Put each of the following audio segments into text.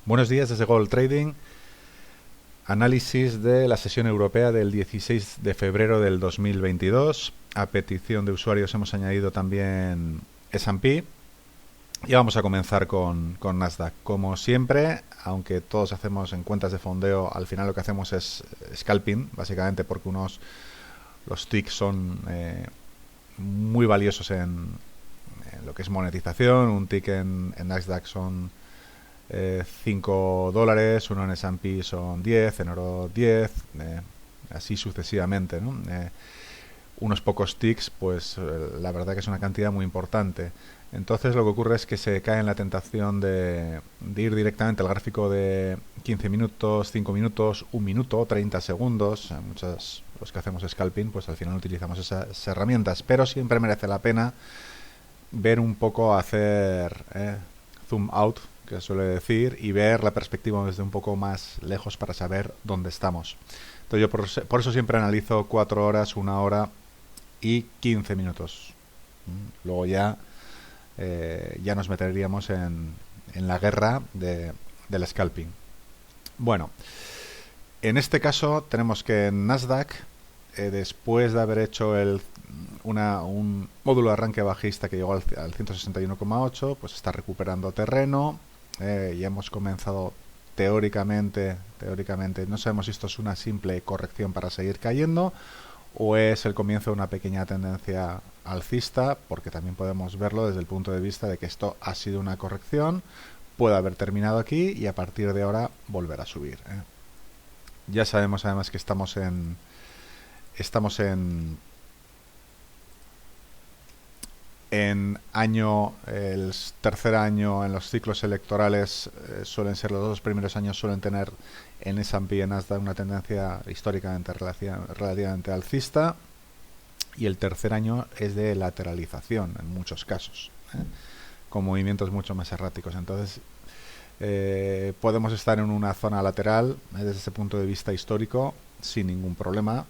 Buenos días desde Gold Trading. Análisis de la sesión europea del 16 de febrero del 2022. A petición de usuarios hemos añadido también S&P. Y vamos a comenzar con Nasdaq. Como siempre, aunque todos hacemos en cuentas de fondeo, al final lo que hacemos es scalping, básicamente porque los ticks son muy valiosos en lo que es monetización. Un tick en Nasdaq son $5, uno en S&P son 10, en oro 10, así sucesivamente, ¿no? Unos pocos ticks, pues la verdad que es una cantidad muy importante. Entonces lo que ocurre es que se cae en la tentación de ir directamente al gráfico de 15 minutos, 5 minutos, 1 minuto, 30 segundos. Muchos los que hacemos scalping, pues al final utilizamos esas herramientas, pero siempre merece la pena ver un poco, hacer zoom out, que suele decir, y ver la perspectiva desde un poco más lejos para saber dónde estamos. Entonces yo por eso siempre analizo 4 horas, 1 hora y 15 minutos. Luego ya nos meteríamos en la guerra del scalping. Bueno, en este caso tenemos que en Nasdaq, después de haber hecho un módulo de arranque bajista que llegó al 161,8, pues está recuperando terreno. Ya hemos comenzado teóricamente, no sabemos si esto es una simple corrección para seguir cayendo o es el comienzo de una pequeña tendencia alcista, porque también podemos verlo desde el punto de vista de que esto ha sido una corrección, puede haber terminado aquí y a partir de ahora volver a subir. Ya sabemos además que estamos en el tercer año en los ciclos electorales. Suelen ser los dos primeros años, suelen tener en S&P y en Nasdaq una tendencia históricamente relativamente alcista, y el tercer año es de lateralización en muchos casos, con movimientos mucho más erráticos. Entonces podemos estar en una zona lateral desde ese punto de vista histórico sin ningún problema,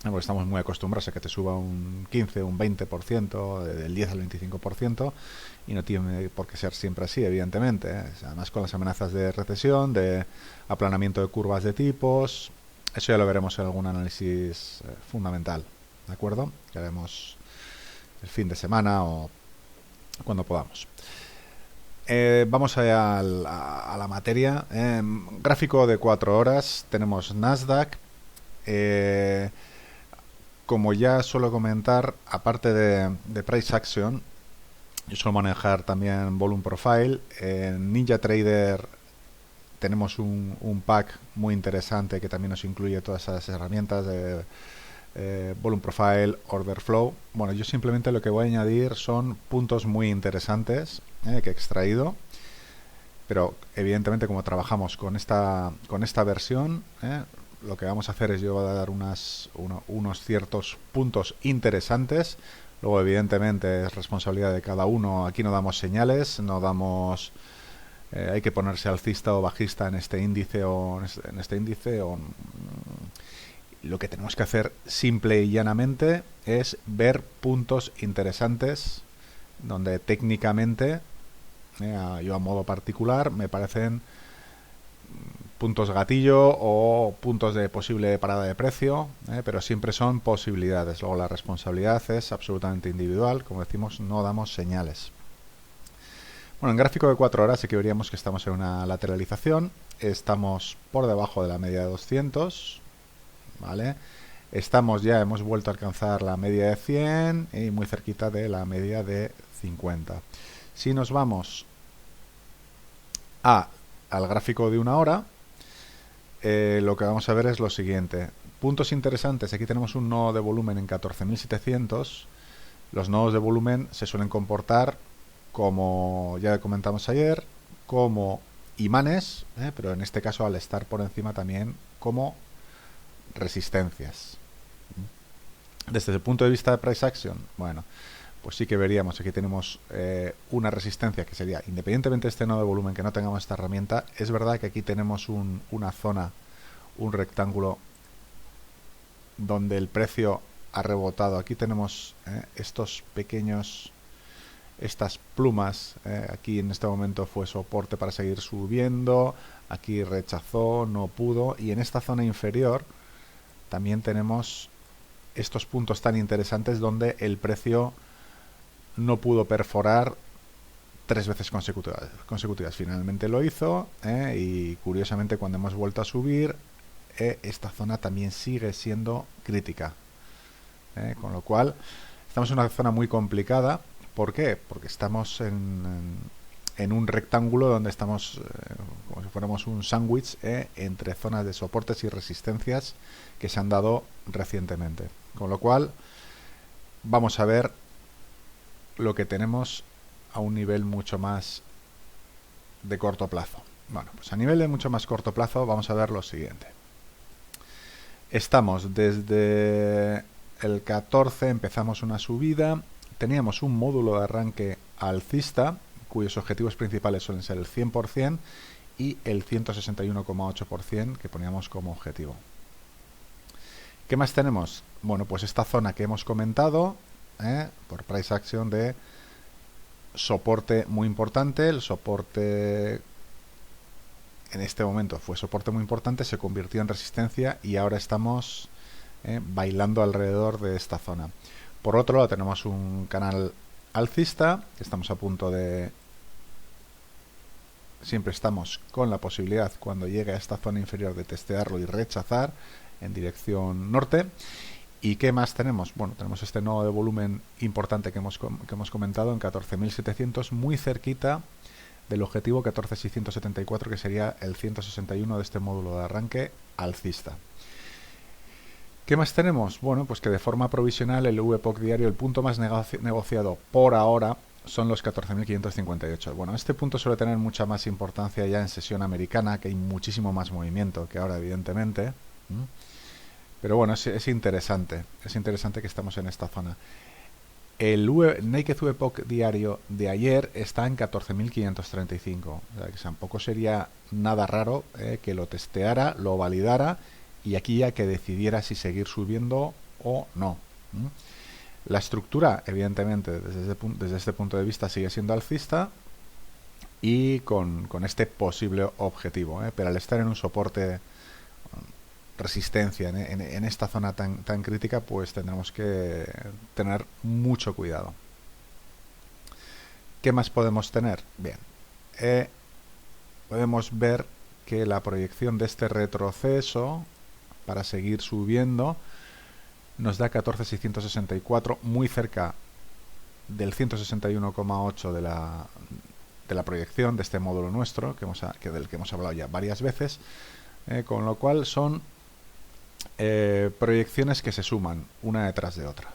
porque estamos muy acostumbrados a que te suba un 15, un 20%, del 10 al 25%, y no tiene por qué ser siempre así, evidentemente. Además, con las amenazas de recesión, de aplanamiento de curvas de tipos, eso ya lo veremos en algún análisis fundamental, ¿de acuerdo? Que haremos el fin de semana o cuando podamos. Vamos allá a la materia. Gráfico de 4 horas, tenemos Nasdaq. Como ya suelo comentar, aparte de Price Action, yo suelo manejar también Volume Profile. En NinjaTrader tenemos un pack muy interesante que también nos incluye todas esas herramientas de Volume Profile, Order Flow. Bueno, yo simplemente lo que voy a añadir son puntos muy interesantes que he extraído, pero evidentemente como trabajamos con esta versión, lo que vamos a hacer es yo voy a dar unos ciertos puntos interesantes. Luego evidentemente es responsabilidad de cada uno. Aquí no damos señales, no damos hay que ponerse alcista o bajista en este índice o en este índice. Lo que tenemos que hacer simple y llanamente es ver puntos interesantes donde técnicamente, yo a modo particular, me parecen puntos gatillo o puntos de posible parada de precio, pero siempre son posibilidades. Luego la responsabilidad es absolutamente individual. Como decimos, no damos señales. Bueno, en gráfico de 4 horas sí que veríamos que estamos en una lateralización. Estamos por debajo de la media de 200, ¿vale? Hemos vuelto a alcanzar la media de 100 y muy cerquita de la media de 50. Si nos vamos al gráfico de 1 hora, lo que vamos a ver es lo siguiente. Puntos interesantes. Aquí tenemos un nodo de volumen en 14.700. Los nodos de volumen se suelen comportar, como ya comentamos ayer, como imanes, pero en este caso, al estar por encima, también como resistencias. Desde el punto de vista de price action, bueno, pues sí que veríamos, aquí tenemos una resistencia que sería, independientemente de este nodo de volumen, que no tengamos esta herramienta. Es verdad que aquí tenemos una zona, un rectángulo donde el precio ha rebotado. Aquí tenemos estos pequeños estas plumas, aquí en este momento fue soporte para seguir subiendo, aquí rechazó, no pudo, y en esta zona inferior también tenemos estos puntos tan interesantes donde el precio no pudo perforar 3 veces consecutivas. Finalmente lo hizo, y curiosamente cuando hemos vuelto a subir, esta zona también sigue siendo crítica, con lo cual estamos en una zona muy complicada. ¿Por qué? Porque estamos en un rectángulo donde estamos como si fuéramos un sándwich, entre zonas de soportes y resistencias que se han dado recientemente, con lo cual vamos a ver lo que tenemos a un nivel mucho más de corto plazo. Bueno, pues a nivel de mucho más corto plazo vamos a ver lo siguiente. Estamos desde el 14, empezamos una subida, teníamos un módulo de arranque alcista cuyos objetivos principales suelen ser el 100% y el 161,8% que poníamos como objetivo. ¿Qué más tenemos? Bueno, pues esta zona que hemos comentado, por price action, de soporte muy importante. El soporte en este momento fue soporte muy importante, se convirtió en resistencia y ahora estamos bailando alrededor de esta zona. Por otro lado tenemos un canal alcista que estamos a punto de... Siempre estamos con la posibilidad, cuando llegue a esta zona inferior, de testearlo y rechazar en dirección norte. ¿Y qué más tenemos? Bueno, tenemos este nodo de volumen importante que hemos comentado en 14.700, muy cerquita del objetivo 14.674, que sería el 161 de este módulo de arranque alcista. ¿Qué más tenemos? Bueno, pues que de forma provisional el VPOC diario, el punto más negociado por ahora, son los 14.558. Bueno, este punto suele tener mucha más importancia ya en sesión americana, que hay muchísimo más movimiento que ahora, evidentemente. Pero bueno, es interesante que estamos en esta zona. El Naked VPOC diario de ayer está en 14.535. O sea, que tampoco sería nada raro que lo testeara, lo validara y aquí ya que decidiera si seguir subiendo o no. La estructura, evidentemente, desde este punto de vista sigue siendo alcista y con este posible objetivo. Pero al estar en un soporte, resistencia, en esta zona tan crítica, pues tendremos que tener mucho cuidado. ¿Qué más podemos tener? Bien, podemos ver que la proyección de este retroceso para seguir subiendo nos da 14.664, muy cerca del 161,8 de la proyección de este módulo nuestro, del que hemos hablado ya varias veces, con lo cual son proyecciones que se suman una detrás de otra.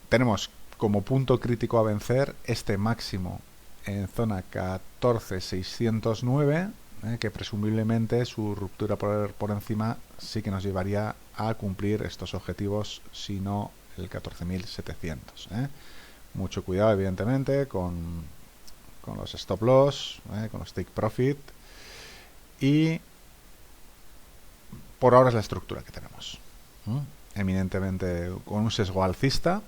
Tenemos como punto crítico a vencer este máximo en zona 14.609, que presumiblemente su ruptura por encima sí que nos llevaría a cumplir estos objetivos, si no el 14.700. Mucho cuidado, evidentemente, con los stop loss, con los take profit, y por ahora es la estructura que tenemos, eminentemente con un sesgo alcista,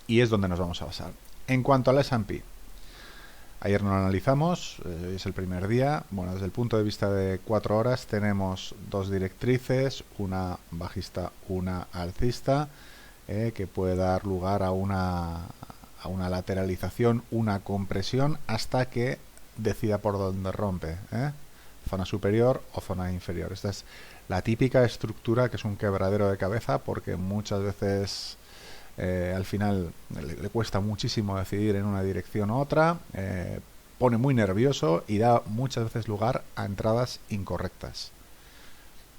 y es donde nos vamos a basar. En cuanto al S&P, ayer no lo analizamos, hoy es el primer día. Bueno, desde el punto de vista de 4 horas tenemos dos directrices, una bajista, una alcista, que puede dar lugar a una lateralización, una compresión, hasta que decida por dónde rompe, zona superior o zona inferior. Esta es la típica estructura que es un quebradero de cabeza, porque muchas veces al final le cuesta muchísimo decidir en una dirección u otra, pone muy nervioso y da muchas veces lugar a entradas incorrectas.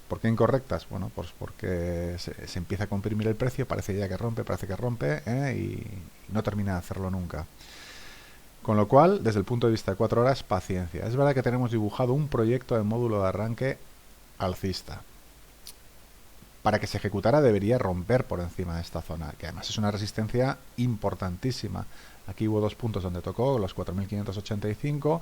¿Por qué incorrectas? Bueno, pues porque se empieza a comprimir el precio, parece que rompe, y no termina de hacerlo nunca. Con lo cual, desde el punto de vista de 4 horas, paciencia. Es verdad que tenemos dibujado un proyecto de módulo de arranque alcista. Para que se ejecutara debería romper por encima de esta zona, que además es una resistencia importantísima. Aquí hubo 2 puntos donde tocó los 4.585.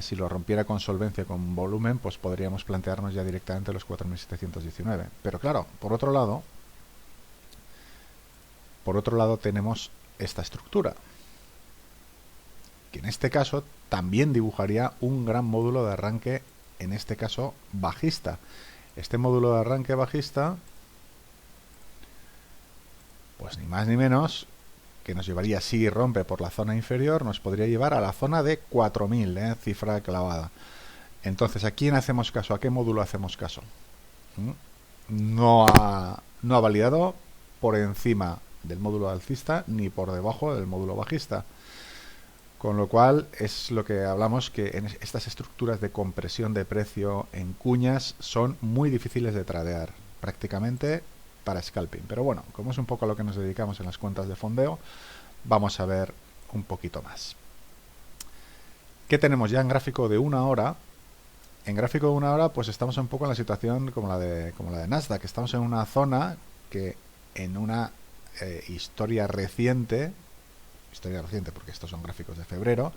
Si lo rompiera con solvencia, con volumen, pues podríamos plantearnos ya directamente los 4.719. Pero claro, por otro lado tenemos esta estructura, que en este caso también dibujaría un gran módulo de arranque, en este caso bajista. Este módulo de arranque bajista, pues ni más ni menos que nos llevaría, si rompe por la zona inferior, nos podría llevar a la zona de 4000, cifra clavada. Entonces, ¿a quién hacemos caso? ¿A qué módulo hacemos caso? No ha validado por encima del módulo alcista ni por debajo del módulo bajista. Con lo cual es lo que hablamos, que en estas estructuras de compresión de precio en cuñas son muy difíciles de tradear, prácticamente para scalping. Pero bueno, como es un poco a lo que nos dedicamos en las cuentas de fondeo, vamos a ver un poquito más. ¿Qué tenemos ya en gráfico de una hora? En gráfico de una hora, pues estamos un poco en la situación como la de Nasdaq. Estamos en una zona que en una historia reciente porque estos son gráficos de febrero,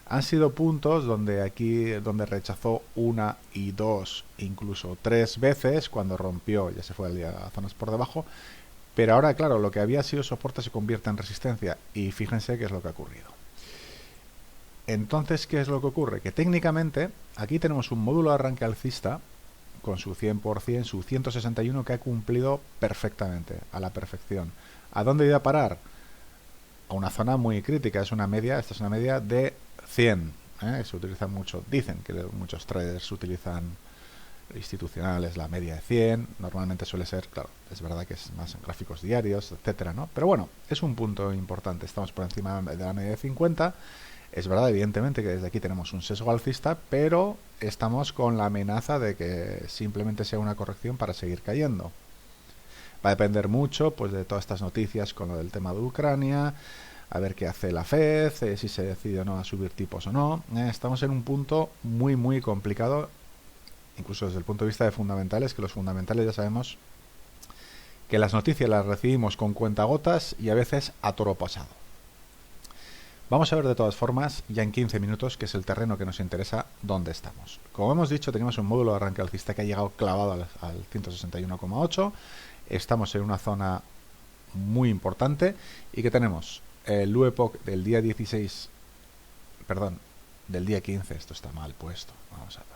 han sido puntos donde rechazó una y dos, incluso tres veces cuando rompió, ya se fue a zonas por debajo, pero ahora claro, lo que había sido soporte se convierte en resistencia y fíjense qué es lo que ha ocurrido. Entonces, ¿qué es lo que ocurre? Que técnicamente aquí tenemos un módulo de arranque alcista con su 100%, su 161, que ha cumplido perfectamente, a la perfección. ¿A dónde iba a parar? A una zona muy crítica, es una media, esta es una media de 100, se utiliza mucho, dicen que muchos traders utilizan institucionales la media de 100, normalmente suele ser, claro, es verdad que es más en gráficos diarios, etcétera, ¿no? Pero bueno, es un punto importante, estamos por encima de la media de 50, es verdad, evidentemente, que desde aquí tenemos un sesgo alcista, pero estamos con la amenaza de que simplemente sea una corrección para seguir cayendo. Va a depender mucho pues de todas estas noticias con lo del tema de Ucrania, a ver qué hace la Fed, si se decide o no a subir tipos o no. Estamos en un punto muy muy complicado, incluso desde el punto de vista de fundamentales, que los fundamentales ya sabemos que las noticias las recibimos con cuentagotas y a veces a toro pasado. Vamos a ver de todas formas, ya en 15 minutos, que es el terreno que nos interesa, dónde estamos. Como hemos dicho, tenemos un módulo de arranque alcista que ha llegado clavado al 161,8. Estamos en una zona muy importante y que tenemos el UEPOC del día 16, perdón, del día 15, esto está mal puesto, vamos a ver.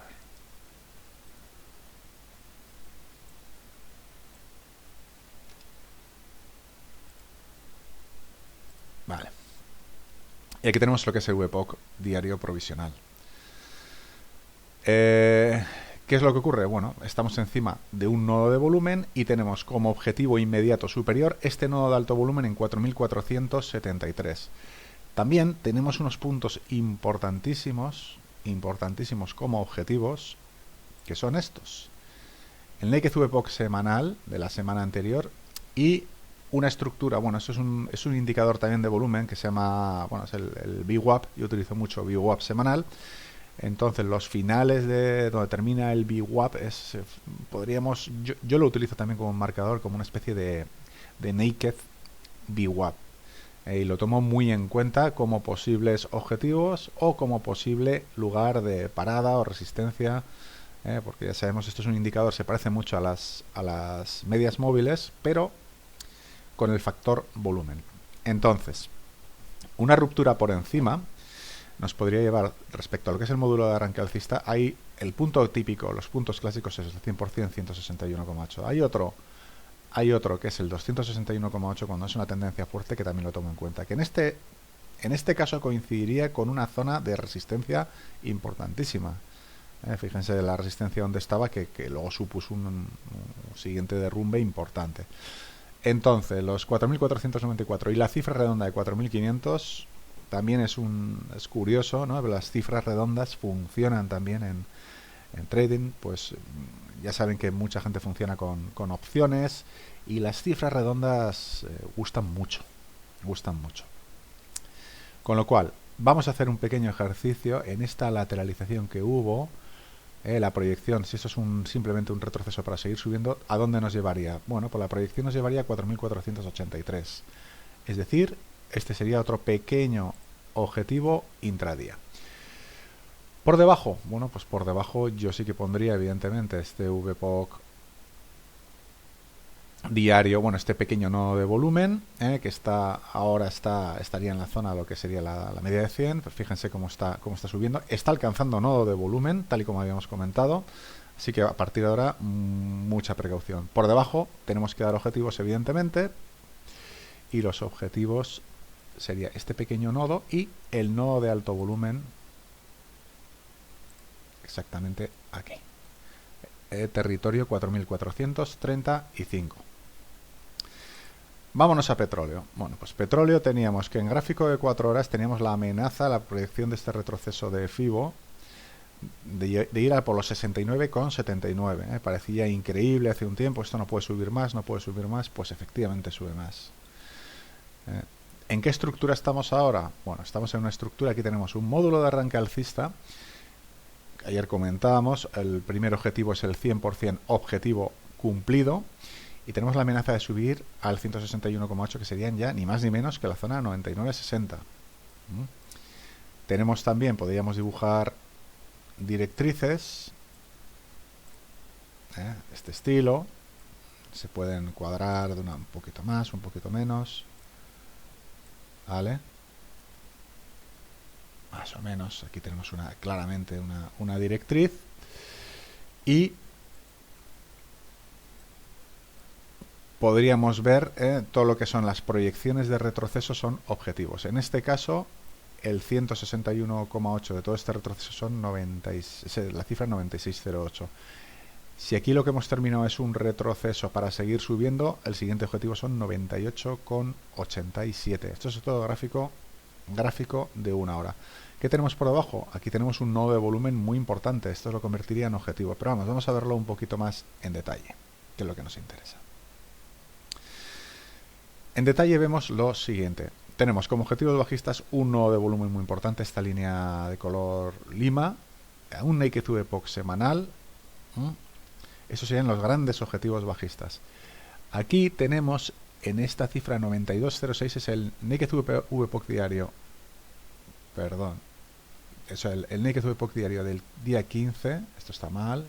Vale. Y aquí tenemos lo que es el UEPOC diario provisional. ¿Qué es lo que ocurre? Bueno, estamos encima de un nodo de volumen y tenemos como objetivo inmediato superior este nodo de alto volumen en 4.473. También tenemos unos puntos importantísimos como objetivos, que son estos. El Naked VPOC semanal de la semana anterior y una estructura, bueno, eso es un indicador también de volumen que se llama, bueno, es el VWAP, yo utilizo mucho VWAP semanal. Entonces los finales de donde termina el VWAP es, podríamos, yo lo utilizo también como un marcador, como una especie de naked VWAP, y lo tomo muy en cuenta como posibles objetivos o como posible lugar de parada o resistencia, porque ya sabemos, esto es un indicador, se parece mucho a las medias móviles, pero con el factor volumen. Entonces, una ruptura por encima nos podría llevar, respecto a lo que es el módulo de arranque alcista, hay el punto típico, los puntos clásicos es el 100%, 161,8. Hay otro que es el 261,8 cuando es una tendencia fuerte, que también lo tomo en cuenta, que en este caso coincidiría con una zona de resistencia importantísima. Fíjense la resistencia donde estaba, que luego supuso un siguiente derrumbe importante. Entonces, los 4.494 y la cifra redonda de 4.500 también es curioso, ¿no? Las cifras redondas funcionan también en trading, pues ya saben que mucha gente funciona con opciones y las cifras redondas gustan mucho. Con lo cual, vamos a hacer un pequeño ejercicio en esta lateralización que hubo. La proyección, si eso es simplemente un retroceso para seguir subiendo, ¿a dónde nos llevaría? Bueno, pues la proyección nos llevaría a 4.483. Es decir, este sería otro pequeño objetivo intradía. Por debajo, bueno, pues por debajo yo sí que pondría evidentemente este VPOC diario, bueno, este pequeño nodo de volumen, que estaría en la zona de lo que sería la media de 100. Pues fíjense cómo está subiendo. Está alcanzando nodo de volumen, tal y como habíamos comentado. Así que a partir de ahora, mucha precaución. Por debajo tenemos que dar objetivos, evidentemente. Y los objetivos sería este pequeño nodo y el nodo de alto volumen exactamente aquí. Territorio 4435. Vámonos a petróleo. Bueno, pues petróleo teníamos que en gráfico de 4 horas teníamos la amenaza, la proyección de este retroceso de FIBO de ir a por los 69,79. Parecía increíble hace un tiempo, esto no puede subir más, no puede subir más, pues efectivamente sube más. ¿En qué estructura estamos ahora? Bueno, estamos en una estructura, aquí tenemos un módulo de arranque alcista. Ayer comentábamos, el primer objetivo es el 100% objetivo cumplido. Y tenemos la amenaza de subir al 161,8, que serían ya ni más ni menos que la zona 99,60. Tenemos también, podríamos dibujar directrices, este estilo. Se pueden cuadrar de un poquito más, un poquito menos. ¿Vale? Más o menos. Aquí tenemos claramente una directriz. Y podríamos ver todo lo que son las proyecciones de retroceso son objetivos. En este caso, el 161,8 de todo este retroceso son la cifra 96,08. Si aquí lo que hemos terminado es un retroceso para seguir subiendo, el siguiente objetivo son 98,87. Esto es todo gráfico de una hora. ¿Qué tenemos por debajo? Aquí tenemos un nodo de volumen muy importante. Esto lo convertiría en objetivo. Pero vamos a verlo un poquito más en detalle, que es lo que nos interesa. En detalle vemos lo siguiente. Tenemos como objetivos bajistas un nodo de volumen muy importante, esta línea de color lima, un Naked VPOC semanal. Esos serían los grandes objetivos bajistas. Aquí tenemos en esta cifra 92,06 es el Naked VPOC diario. Perdón. Eso, el Naked VPOC diario del día 15. Esto está mal.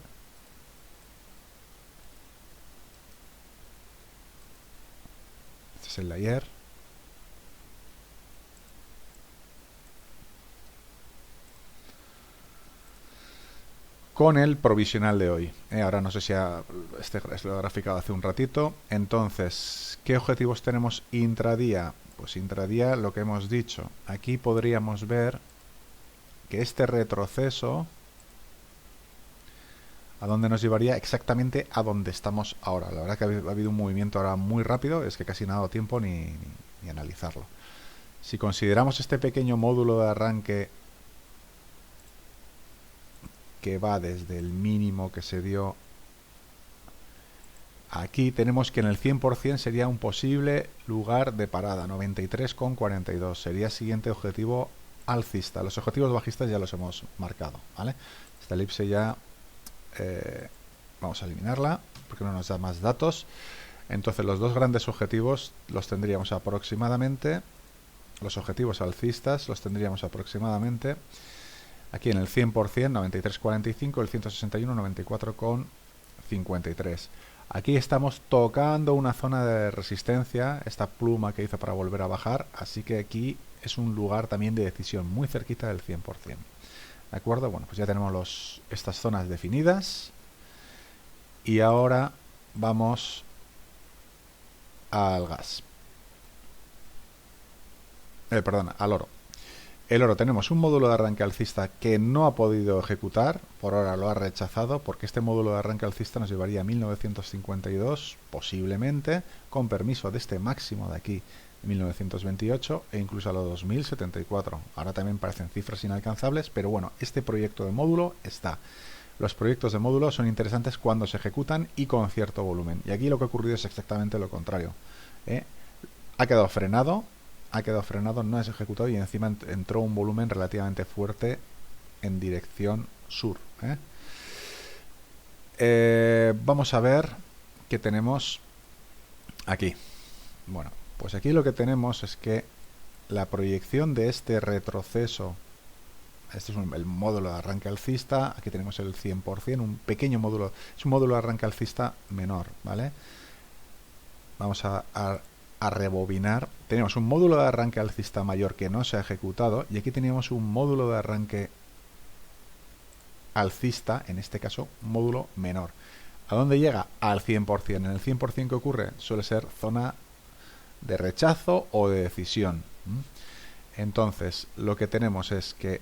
Este es el de ayer. Con el provisional de hoy. Ahora no sé si este lo he graficado hace un ratito. Entonces, ¿qué objetivos tenemos intradía? Pues intradía lo que hemos dicho. Aquí podríamos ver que este retroceso a dónde nos llevaría exactamente a donde estamos ahora. La verdad que ha habido un movimiento ahora muy rápido, es que casi no ha dado tiempo ni analizarlo. Si consideramos este pequeño módulo de arranque que va desde el mínimo que se dio aquí, tenemos que en el 100% sería un posible lugar de parada, 93,42. Sería siguiente objetivo alcista. Los objetivos bajistas ya los hemos marcado, ¿vale? Esta elipse ya vamos a eliminarla porque no nos da más datos. Entonces los dos grandes objetivos los tendríamos aproximadamente, los objetivos alcistas los tendríamos aproximadamente aquí en el 100%, 93,45, el 161, 94,53. Aquí estamos tocando una zona de resistencia, esta pluma que hizo para volver a bajar, así que aquí es un lugar también de decisión, muy cerquita del 100%. ¿De acuerdo? Bueno, pues ya tenemos estas zonas definidas. Y ahora vamos al gas. Perdón, al oro. El oro, tenemos un módulo de arranque alcista que no ha podido ejecutar, por ahora lo ha rechazado, porque este módulo de arranque alcista nos llevaría a 1952, posiblemente, con permiso de este máximo de aquí, 1928, e incluso a los 2074. Ahora también parecen cifras inalcanzables, pero bueno, este proyecto de módulo está. Los proyectos de módulo son interesantes cuando se ejecutan y con cierto volumen. Y aquí lo que ha ocurrido es exactamente lo contrario. Ha quedado frenado, no es ejecutado y encima entró un volumen relativamente fuerte en dirección sur. Vamos a ver qué tenemos aquí. Bueno, pues aquí lo que tenemos es que la proyección de este retroceso, este es el módulo de arranque alcista, aquí tenemos el 100%, un pequeño módulo, es un módulo de arranque alcista menor, ¿vale? vamos a rebobinar. Tenemos un módulo de arranque alcista mayor que no se ha ejecutado y aquí teníamos un módulo de arranque alcista, en este caso módulo menor. ¿A dónde llega? Al 100%. En el 100% que ocurre suele ser zona de rechazo o de decisión. Entonces, lo que tenemos es que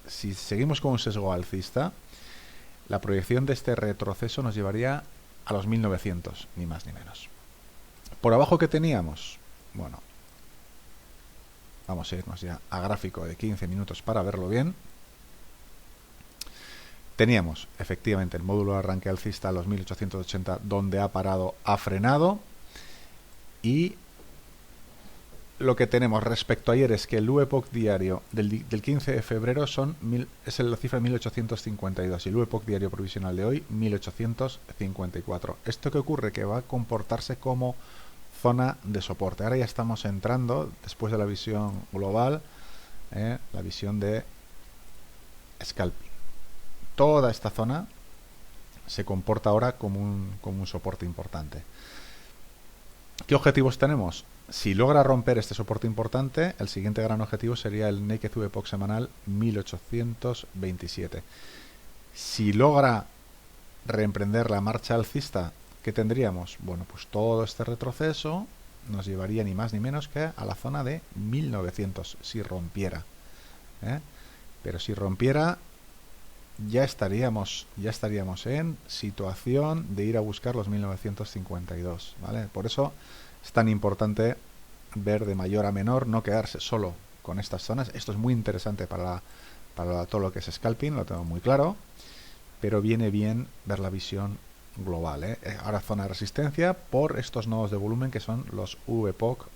si seguimos con un sesgo alcista, la proyección de este retroceso nos llevaría a los 1900, ni más ni menos. Por abajo, que teníamos, bueno, vamos a irnos ya a gráfico de 15 minutos para verlo bien. Teníamos efectivamente el módulo de arranque alcista a los 1880, donde ha parado, ha frenado, y lo que tenemos respecto a ayer es que el VPOC diario del 15 de febrero es la cifra de 1852 y el VPOC diario provisional de hoy 1854. ¿Esto qué ocurre? Que va a comportarse como zona de soporte. Ahora ya estamos entrando, después de la visión global, la visión de scalping. Toda esta zona se comporta ahora como un soporte importante. ¿Qué objetivos tenemos? Si logra romper este soporte importante, el siguiente gran objetivo sería el Naked VPOC semanal 1827. Si logra reemprender la marcha alcista, ¿qué tendríamos? Bueno, pues todo este retroceso nos llevaría ni más ni menos que a la zona de 1900, si rompiera. Pero si rompiera, ya estaríamos en situación de ir a buscar los 1952, ¿vale? Por eso es tan importante ver de mayor a menor, no quedarse solo con estas zonas. Esto es muy interesante para todo lo que es scalping, lo tengo muy claro, pero viene bien ver la visión global, Ahora zona de resistencia por estos nodos de volumen que son los VPOC,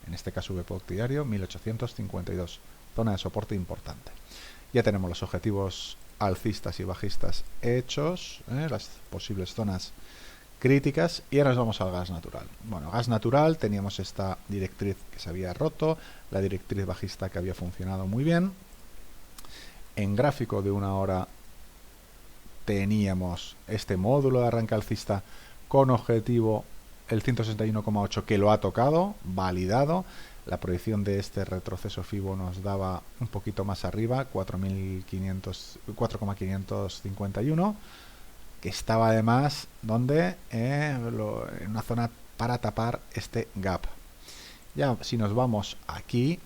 en este caso VPOC diario 1852, zona de soporte importante. Ya tenemos los objetivos alcistas y bajistas hechos, las posibles zonas críticas, y ahora nos vamos al gas natural. Bueno, gas natural, teníamos esta directriz que se había roto, la directriz bajista que había funcionado muy bien. En gráfico de una hora teníamos este módulo de arranque alcista con objetivo el 161,8 que lo ha tocado, validado. La proyección de este retroceso FIBO nos daba un poquito más arriba, 4,551, que estaba además donde en una zona para tapar este gap. Ya si nos vamos aquí,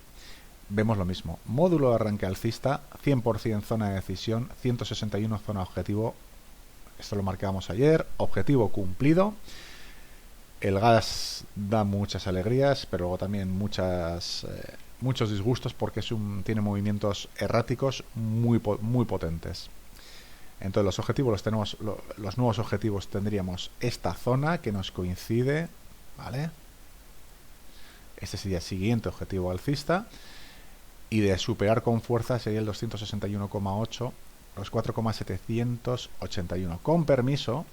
vemos lo mismo. Módulo de arranque alcista, 100% zona de decisión, 161 zona objetivo. Esto lo marcamos ayer, objetivo cumplido. El gas da muchas alegrías, pero luego también muchos disgustos porque tiene movimientos erráticos muy potentes. Entonces los objetivos los tenemos, los nuevos objetivos tendríamos esta zona que nos coincide, ¿vale? Este sería el siguiente objetivo alcista, y de superar con fuerza sería el 261,8, los 4,781. Con permiso,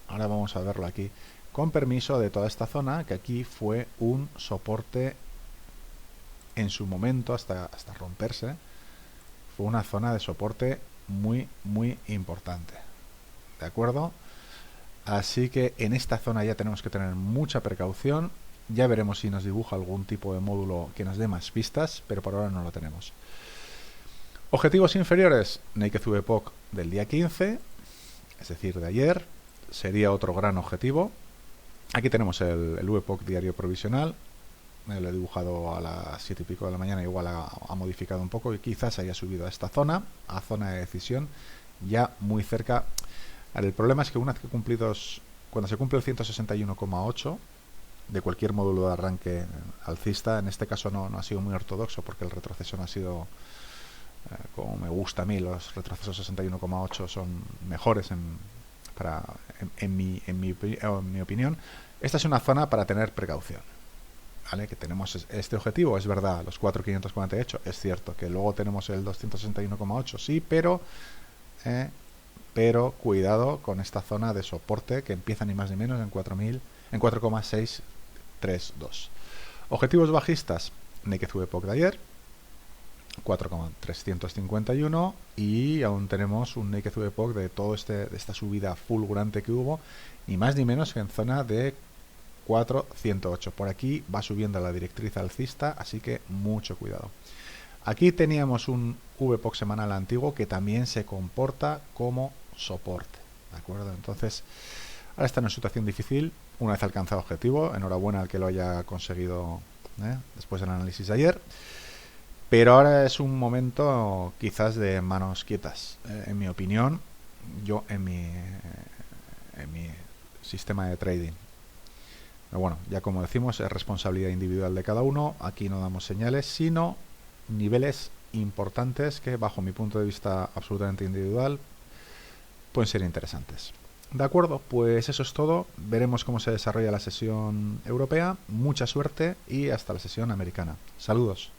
ahora vamos a verlo aquí, con permiso de toda esta zona, que aquí fue un soporte en su momento hasta romperse, fue una zona de soporte muy importante, ¿de acuerdo? Así que en esta zona ya tenemos que tener mucha precaución. Ya veremos si nos dibuja algún tipo de módulo que nos dé más pistas, pero por ahora no lo tenemos. Objetivos inferiores, Naked VPOC del día 15, es decir, de ayer, sería otro gran objetivo. Aquí tenemos el VPOC diario provisional, lo he dibujado a las 7 y pico de la mañana, igual ha modificado un poco y quizás haya subido a esta zona, a zona de decisión, ya muy cerca. Ahora, el problema es que una vez que cuando se cumple el 161,8 de cualquier módulo de arranque alcista, en este caso no ha sido muy ortodoxo porque el retroceso no ha sido como me gusta a mí. Los retrocesos 61,8 son mejores en mi opinión. Esta es una zona para tener precaución, ¿vale? Que tenemos este objetivo, es verdad, los 4,548, es cierto que luego tenemos el 261,8, sí, pero cuidado con esta zona de soporte que empieza ni más ni menos en 4,632. Objetivos bajistas, Naked VPOC de ayer, 4,351, y aún tenemos un Naked VPOC de esta subida fulgurante que hubo, ni más ni menos que en zona de 408. Por aquí va subiendo la directriz alcista, así que mucho cuidado. Aquí teníamos un VPOC semanal antiguo que también se comporta como soporte, ¿de acuerdo? Entonces, ahora está en una situación difícil, una vez alcanzado objetivo. Enhorabuena al que lo haya conseguido después del análisis de ayer. Pero ahora es un momento quizás de manos quietas, en mi opinión, yo en mi sistema de trading. Pero bueno, ya como decimos, es responsabilidad individual de cada uno. Aquí no damos señales, sino niveles importantes que, bajo mi punto de vista absolutamente individual, pueden ser interesantes. De acuerdo, pues eso es todo. Veremos cómo se desarrolla la sesión europea. Mucha suerte y hasta la sesión americana. Saludos.